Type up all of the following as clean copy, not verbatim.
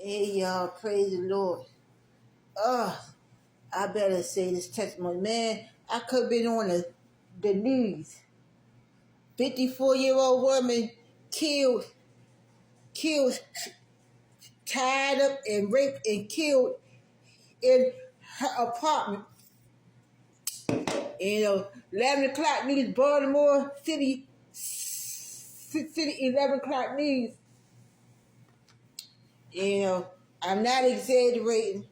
Hey y'all, praise the Lord. I better say this testimony. Man, I could have been on the news. 54-year-old woman killed, tied up and raped and killed in her apartment. 11 o'clock news, Baltimore City, 11 o'clock news. I'm not exaggerating.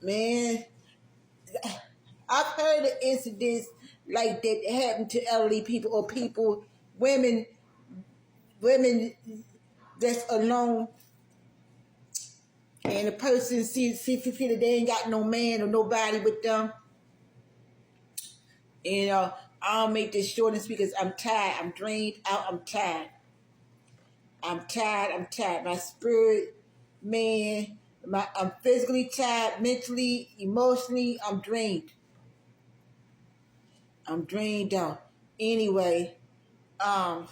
Man, I've heard of incidents like that happen to elderly people or women that's alone, and the person see that they ain't got no man or nobody with them. I'll make this short and sweet because I'm tired. I'm drained out. I'm tired. My spirit, man, I'm physically tired, mentally, emotionally, I'm drained. I'm drained out. Anyway, around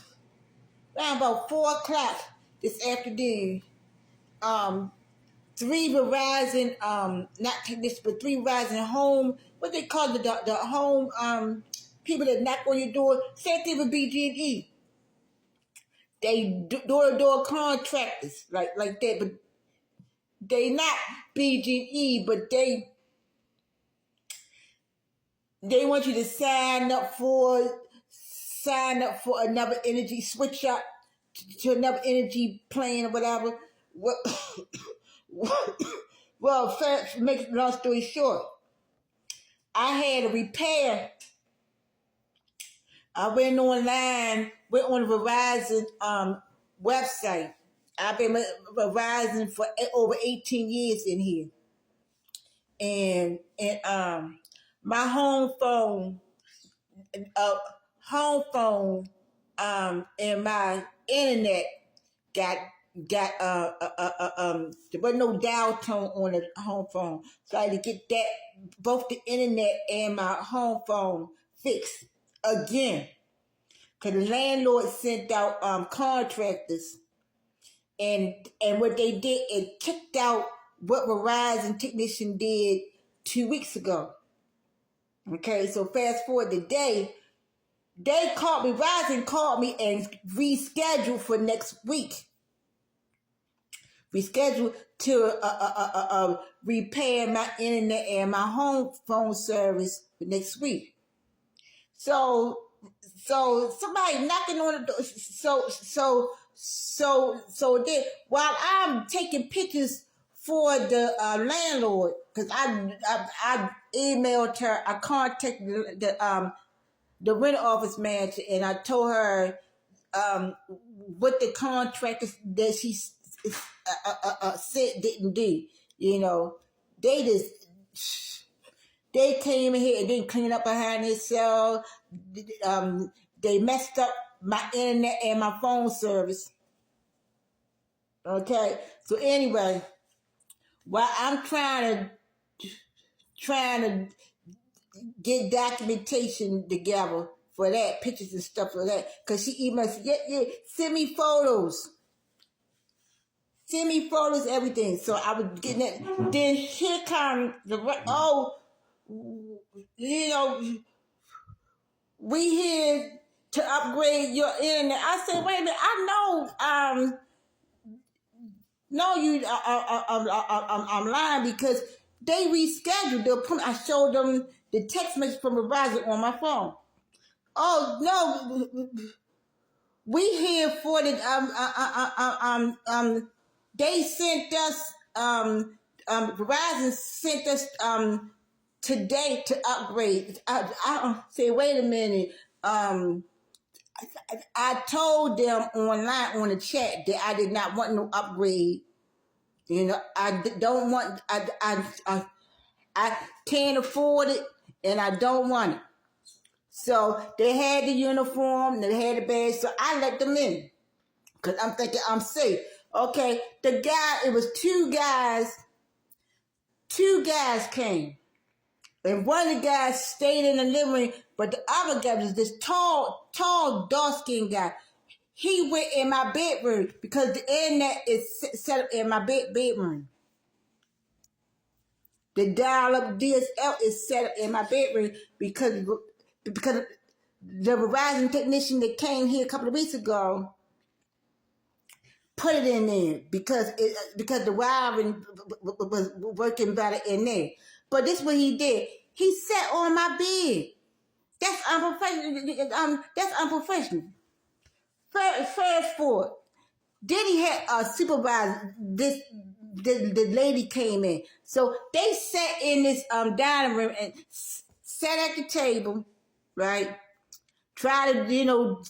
about 4 o'clock this afternoon, three Verizon, not this, but three Verizon home, what they call the home, people that knock on your door, same thing with BG&E. They door-to-door contractors, like that, but they not BG&E, but they want you to sign up for another energy, switch up to another energy plan or whatever. Well, first, make long story short, I had a repair. I went online, went on the Verizon website. I've been with Verizon for over 18 years in here. And my home phone, and my internet got there was no dial tone on the home phone, so I had to get that, both the internet and my home phone fixed again, because the landlord sent out contractors, and what they did, it kicked out what Verizon technician did 2 weeks ago. Okay, so fast forward today, Verizon called me and rescheduled for next week. Rescheduled to repair my internet and my home phone service for next week. So somebody knocking on the door. So then, while I'm taking pictures for the landlord, because I emailed her, I contacted the rent office manager, and I told her what the contractor that she said didn't do. They came in here and didn't clean up behind themselves. They messed up my internet and my phone service. Okay, so anyway, while I'm trying to get documentation together for that, pictures and stuff like that, because she emailed, yeah, send me photos, everything. So I was getting that. Then here comes we here to upgrade your internet. I said, wait a minute, I know, no, I'm lying, because they rescheduled the appointment. I showed them the text message from Verizon on my phone. Oh no, we here for the they sent us Verizon sent us today to upgrade. I say, wait a minute. I told them online on the chat that I did not want no upgrade. I don't want. I can't afford it, and I don't want it. So they had the uniform, they had the badge, so I let them in, because I'm thinking I'm safe. Okay, it was two guys came. And one of the guys stayed in the living room, but the other guy was this tall, dark-skinned guy. he went in my bedroom because the internet is set up in my bedroom. The dial-up DSL is set up in my bedroom because the Verizon technician that came here a couple of weeks ago put it in there because the wiring was working better in there. But this is what he did. He sat on my bed. That's unprofessional. That's unprofessional. Fast forward. Then he had a supervisor. The lady came in, so they sat in this dining room and sat at the table, right? Try to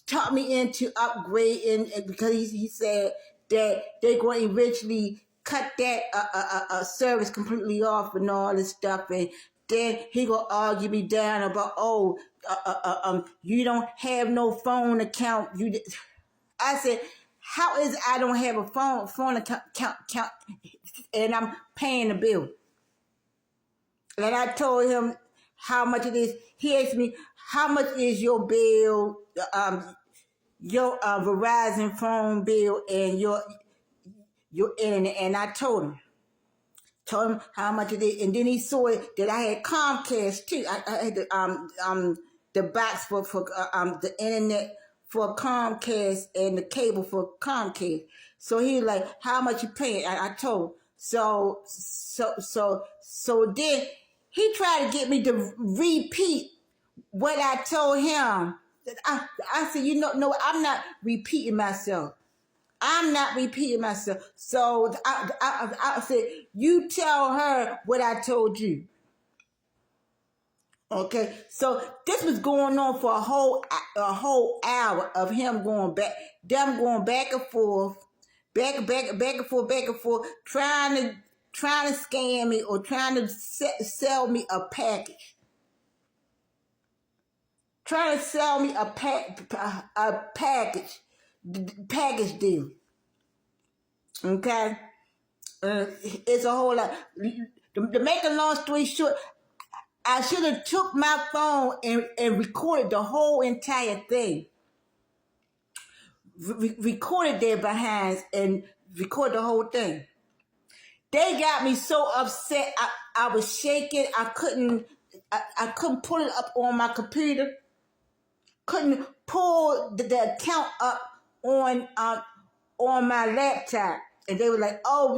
talk me into upgrading because he said that they're going to eventually cut that service completely off and all this stuff, and then he gonna argue me down about you don't have no phone account. I said, how is it I don't have a phone account and I'm paying the bill? And I told him how much it is. He asked me, how much is your bill, your Verizon phone bill and your internet? And I told him how much it is. And then he saw it that I had Comcast too. I had the box for the internet for Comcast and the cable for Comcast. So he was like, how much you paying? I told him. So then he tried to get me to repeat what I told him. I said, no, I'm not repeating myself. I'm not repeating myself. So I said, you tell her what I told you. Okay, so this was going on for a whole hour of him going back, them going back and forth, back and forth, trying to scam me or trying to sell me a package, trying to sell me a package deal. Okay, it's a whole lot. To make a long story short, I should have took my phone and recorded the whole entire thing. Recorded their behinds and recorded the whole thing. They got me so upset. I was shaking. I couldn't pull it up on my computer. Couldn't pull the account up on my laptop. And they were like, oh,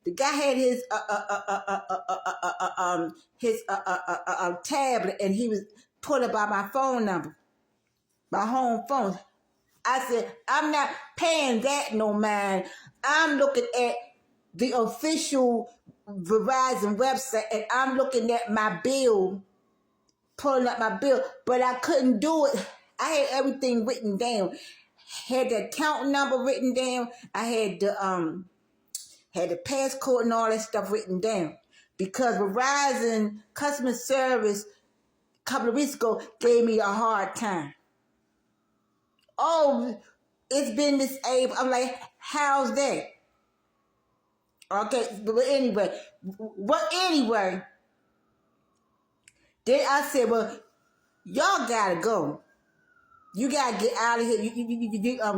the guy had his tablet and he was put up by my phone number, my home phone. I said, I'm not paying that no mind. I'm looking at the official Verizon website and I'm looking at my bill, pulling up my bill, but I couldn't do it. I had everything written down. Had the account number written down. I had the passcode and all that stuff written down because Verizon customer service a couple of weeks ago gave me a hard time. Oh, it's been disabled. I'm like, how's that? Okay, but anyway, then I said, well, y'all gotta go. You gotta get out of here. You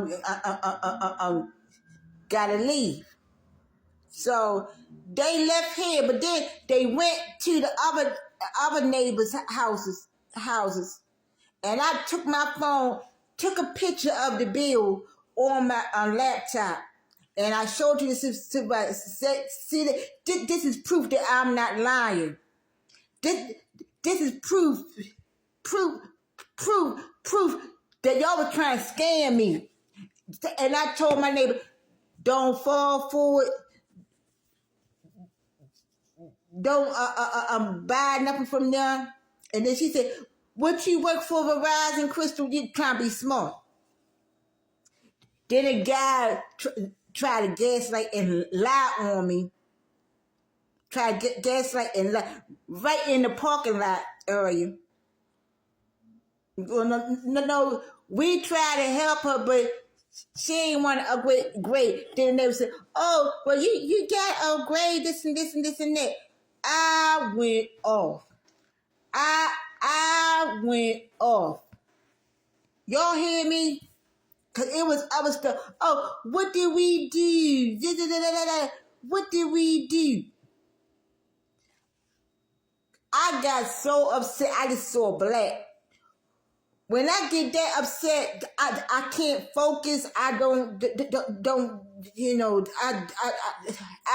gotta leave. So they left here, but then they went to the other neighbors' houses, and I took my phone, took a picture of the bill on my laptop, and I showed you the supervisor. See that this is proof that I'm not lying. This is proof that y'all was trying to scam me. And I told my neighbor, don't fall for it. Don't buy nothing from them. And then she said, what you work for Verizon, Crystal? You trying to be smart. Then a guy tried to gaslight and lie on me. Tried to gaslight and lie right in the parking lot area. No, we tried to help her, but she ain't want to upgrade. Then they said, oh, well, you got to upgrade this and this and this and that. I went off. I went off. Y'all hear me? Cause I was the, oh, what did we do? What did we do? I got so upset. I just saw black. When I get that upset, I can't focus. I don't you know, I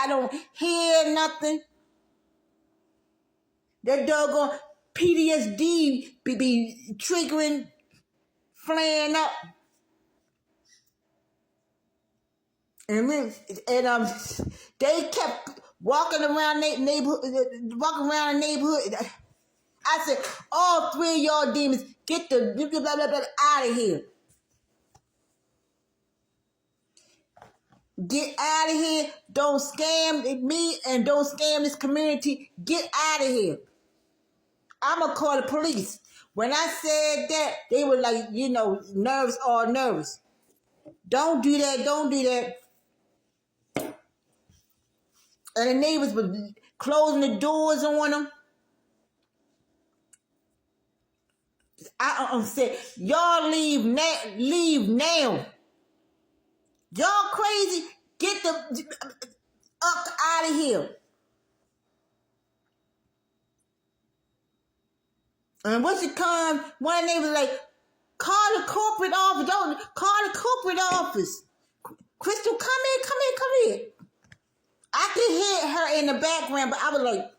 don't hear nothing. That doggone PTSD be triggering, flaring up. And they kept walking around the neighborhood. I said, all three of y'all demons, get the blah, blah, blah, blah, out of here. Get out of here. Don't scam me and don't scam this community. Get out of here. I'm going to call the police. When I said that, they were like, you know, nerves, all nervous. Don't do that. Don't do that. And the neighbors were closing the doors on them. I said, y'all leave now. Leave now. Y'all crazy. Get the up out of here. And once it comes, one neighbor like, call the corporate office. Don't call the corporate office. Crystal, come here. I could hear her in the background, but I was like,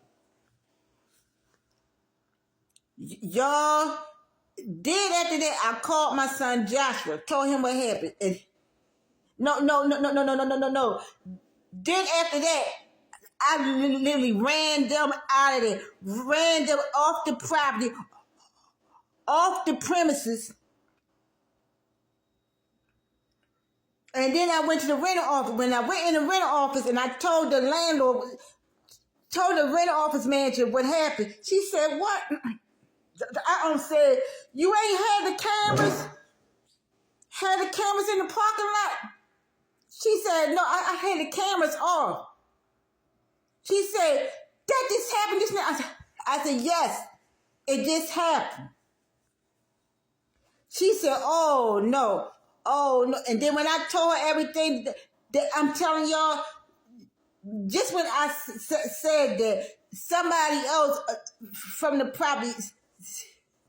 y'all. Then after that, I called my son Joshua, told him what happened. And no. Then after that, I literally ran them out of there, ran them off the property, off the premises. And then I went to the rental office. When I went in the rental office and I told the landlord, told the rental office manager what happened, she said, what? I said, you ain't had the cameras? Had the cameras in the parking lot? She said, no, I had the cameras off. She said, that just happened just now. I said, yes, it just happened. She said, oh, no. And then when I told her everything, that I'm telling y'all, just when I said that somebody else from the property,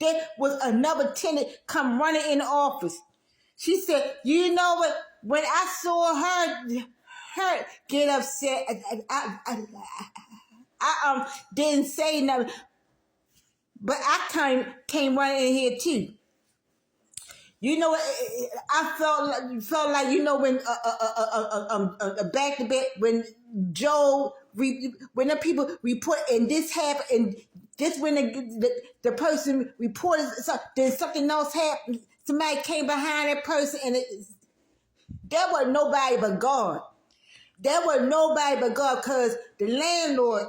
there was another tenant come running in the office. She said, you know what? When I saw her get upset, I didn't say nothing, but I came running in here too. You know, I felt like you know when back to back when Joe when the people report and this happened and this when the person reported then something else happened. Somebody came behind that person and there was nobody but God. There was nobody but God because the landlord.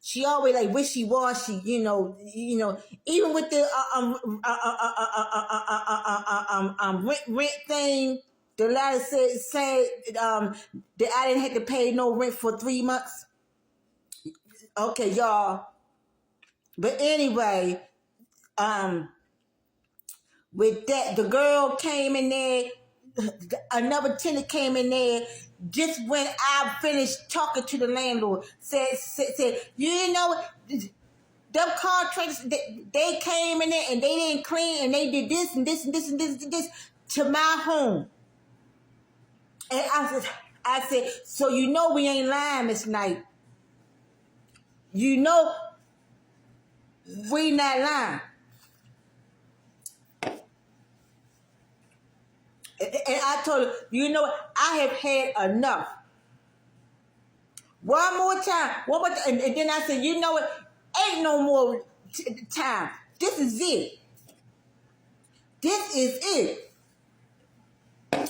She always like wishy-washy, you know, even with the rent thing, the letter said that I didn't have to pay no rent for 3 months. Okay, y'all. But anyway, with that, the girl came in there, another tenant came in there. Just when I finished talking to the landlord, said, you know, them contractors, they came in there and they didn't clean and they did this and this and this and this and this to my home. And I said, so you know we ain't lying this night. You know we not lying. And I told her, you know what? I have had enough. One more time. And then I said, you know what? Ain't no more time. This is it. This is it. And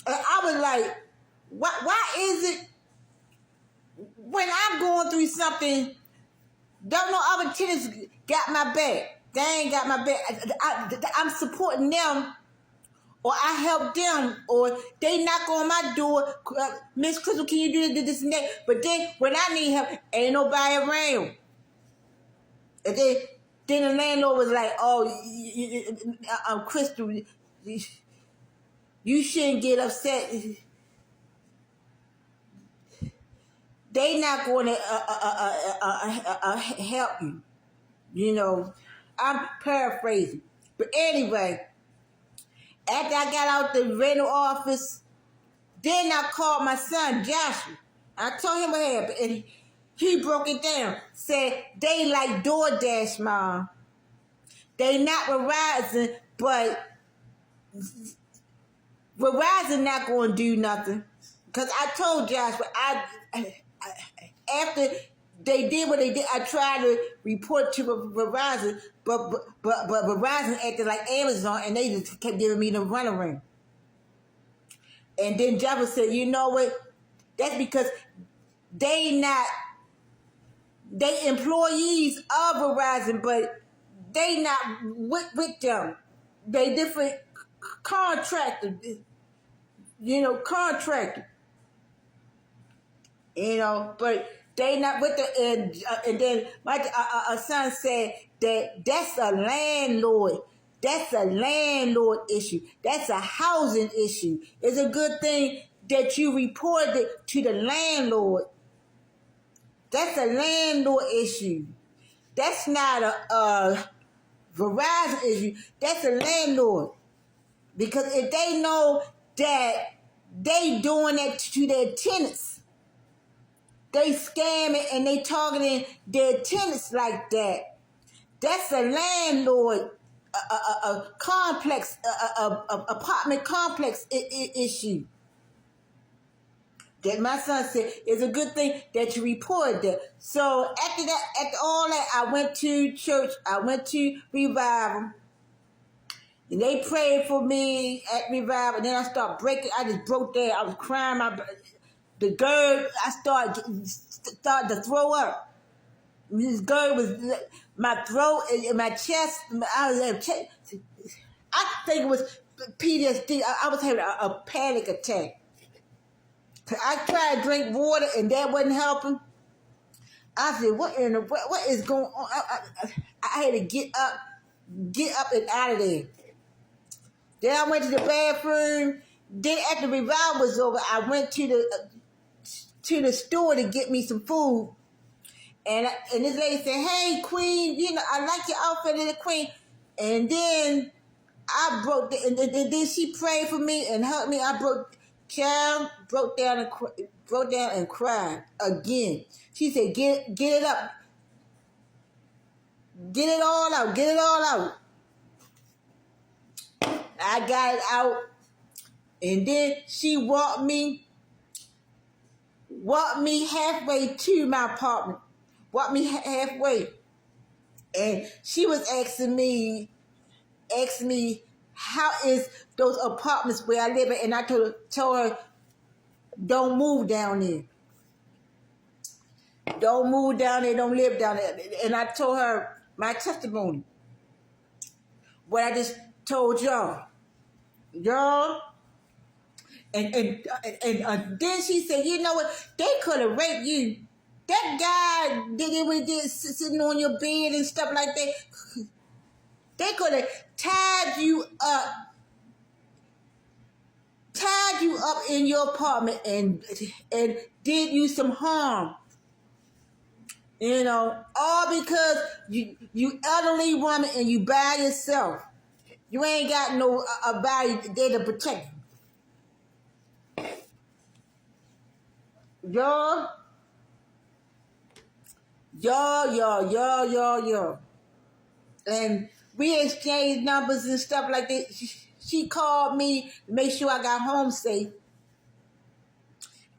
I was like, why is it when I'm going through something, don't know other tenants got my back. They ain't got my back. I'm supporting them. Or I help them, or they knock on my door, Miss Crystal, can you do this and that? But then when I need help, ain't nobody around. And then Then the landlord was like, "Oh, Crystal, you shouldn't get upset. They not going to help you." You know, I'm paraphrasing, but anyway, after I got out the rental office, then I called my son Joshua. I told him what happened, and he broke it down. Said they like DoorDash, Mom. They not Verizon, but Verizon not going to do nothing. Because I told Joshua, after they did what they did, I tried to report to Verizon, but Verizon acted like Amazon, and they just kept giving me the runaround. And then Joshua said, "You know what? That's because they employees of Verizon, but they not with them. They different contractor, contractor, but they not with the, and then my son said that's a landlord. That's a landlord issue. That's a housing issue. It's a good thing that you reported to the landlord. That's a landlord issue. That's not a Verizon issue. That's a landlord. Because if they know that they doing that to their tenants, they scamming and they targeting their tenants like that. That's a landlord, a complex, apartment complex issue. That my son said it's a good thing that you reported that. So after all that, I went to church. I went to revival. And they prayed for me at revival. And then I just broke down. I was crying. The girl, I started to throw up. This girl was my throat and my chest. I think it was PTSD. I was having a panic attack. I tried to drink water and that wasn't helping. I said, what is going on? I had to get up and out of there. Then I went to the bathroom. Then after the revival was over, I went to the store to get me some food. And this lady said, "Hey, Queen, I like your outfit, little Queen." And then I broke, and then she prayed for me and helped me. I broke down and cried again. She said, "Get it up, get it all out, get it all out." I got it out, and then she walked me halfway to my apartment. Walked me halfway, and she was asking me how is those apartments where I live at, and I told her, "Don't move down there. Don't move down there. Don't live down there." And I told her my testimony, what I just told y'all. And then she said, "You know what? They could have raped you. That guy did sitting on your bed and stuff like that. They could have tied you up in your apartment and did you some harm. All because you elderly woman and you by yourself. You ain't got no body there to protect you." Y'all. And we exchanged numbers and stuff like that. She called me to make sure I got home safe.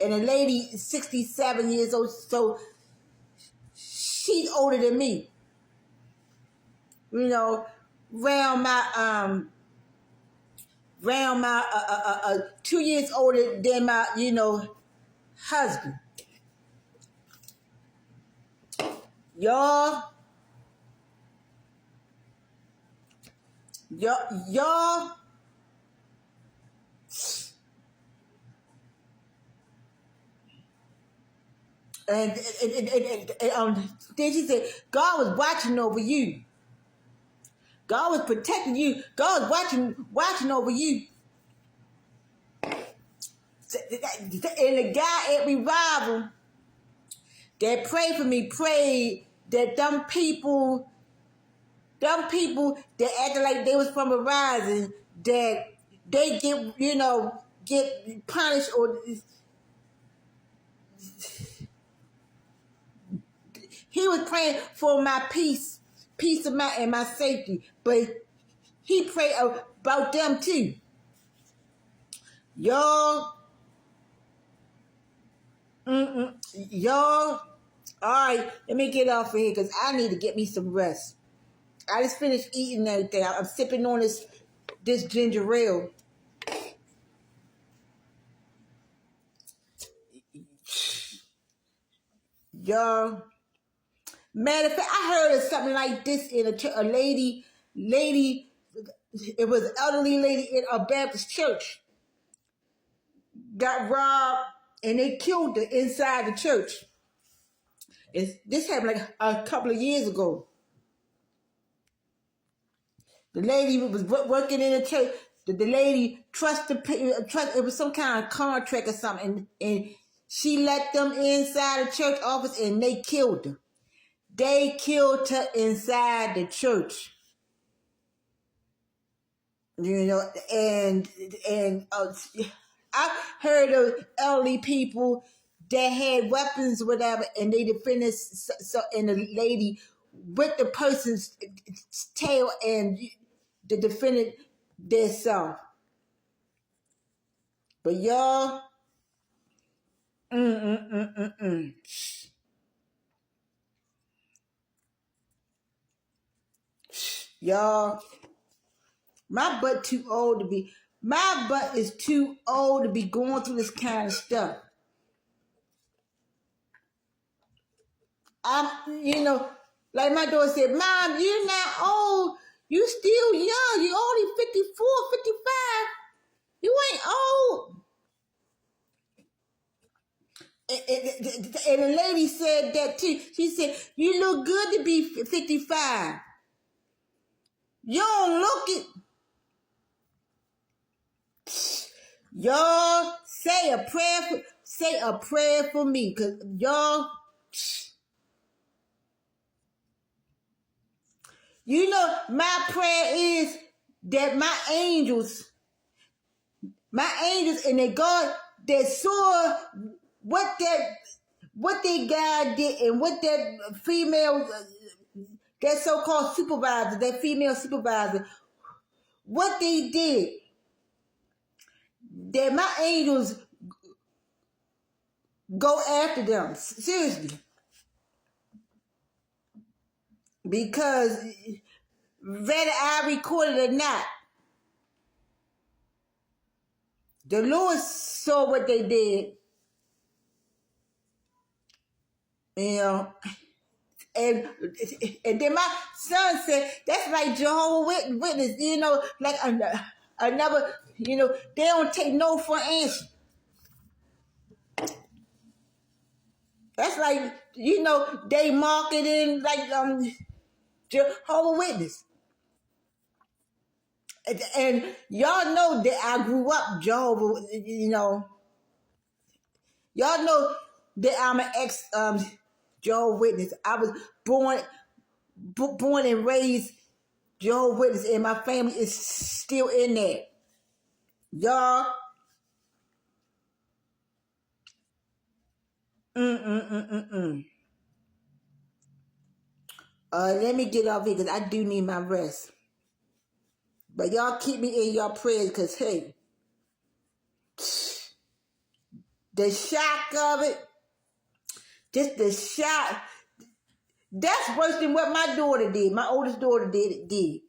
And the lady is 67 years old, so she's older than me. Round my 2 years older than my husband. Y'all, and then she said, "God was watching over you." God was protecting you. God was watching over you. And the guy at revival that prayed for me prayed that them people that acted like they was from a rising, that they get punished, or he was praying for my peace of mind and my safety, but he prayed about them too. Y'all, y'all, all right, let me get off of here because I need to get me some rest. I just finished eating everything. I'm sipping on this ginger ale. Y'all, matter of fact, I heard of something like this in a lady, it was an elderly lady in a Baptist church got robbed and they killed her inside the church. This happened like a couple of years ago. The lady was working in the church. The lady trusted, it was some kind of contract or something, and she let them inside the church office and they killed her. They killed her inside the church. And I heard of elderly people that had weapons, whatever, and they defended and the lady with the person's tail, and the defendant their self. But y'all, y'all, my butt is too old to be going through this kind of stuff. Like my daughter said, Mom, you're not old. You still young. You only 54, 55. You ain't old. And the lady said that too. She said, you look good to be 55. You don't look it. Y'all say a prayer for me. Cause y'all, my prayer is that my angels and that God that saw what they God did, and what that female, that so-called supervisor, that female supervisor, what they did, that my angels go after them. Seriously. Because whether I record it or not, the Lord saw what they did. And then my son said, that's like Jehovah's Witness, like another, they don't take no for answer. That's like, they marketing like Jehovah's Witness. And y'all know that I grew up Jehovah, Y'all know that I'm an ex Jehovah's Witness. I was born and raised Jehovah's Witness, and my family is still in there. Y'all, let me get off here because I do need my rest. But y'all keep me in your prayers because, hey, the shock of it, just the shock, that's worse than what my daughter did. My oldest daughter did.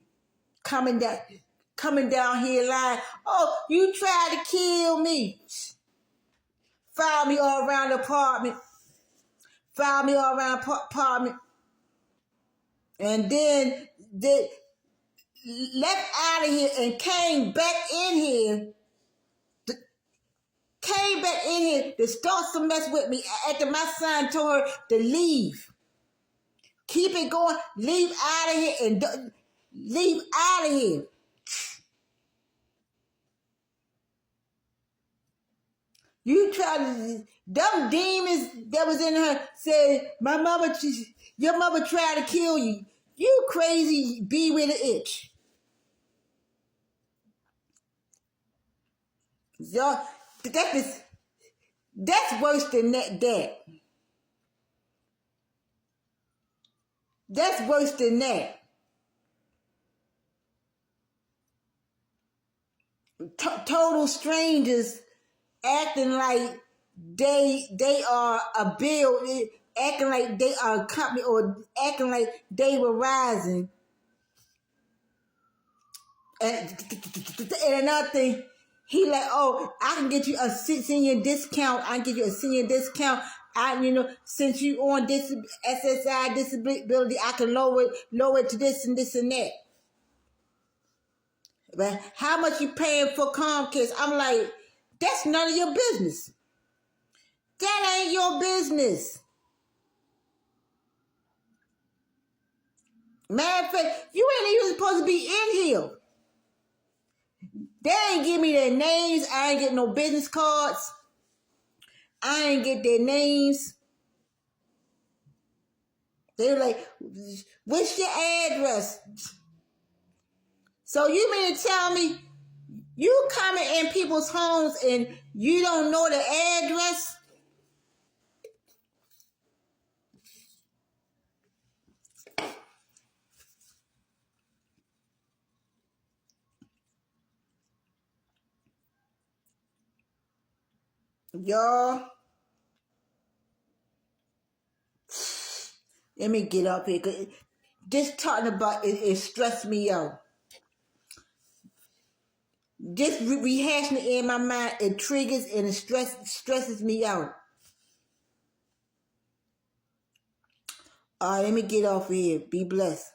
Coming down here lying, oh, you tried to kill me. Found me all around the apartment. And then they left out of here and came back in here to start some mess with me after my son told her to leave. Keep it going, leave out of here, and Leave out of here. You try to, them demons that was in her said, my mama, your mother tried to kill you. You crazy bee with an itch. Y'all, that's worse than that. That's worse than that. Total strangers acting like they are a bill, acting like they are a company, or acting like they were rising. And another thing, he like, oh, I can get you a senior discount. I can give you a senior discount. Since you on this SSI disability, I can lower it to this and this and that. But how much you paying for Comcast? I'm like, that's none of your business. That ain't your business. Matter of fact, you ain't even supposed to be in here. They ain't give me their names. I ain't get no business cards. I ain't get their names. They were like, what's your address? So you mean to tell me you coming in people's homes and you don't know the address? Y'all, let me get up here. Just talking about it stressed me out. Just rehashing it in my mind, it triggers and it stresses me out. All right, let me get off of here. Be blessed.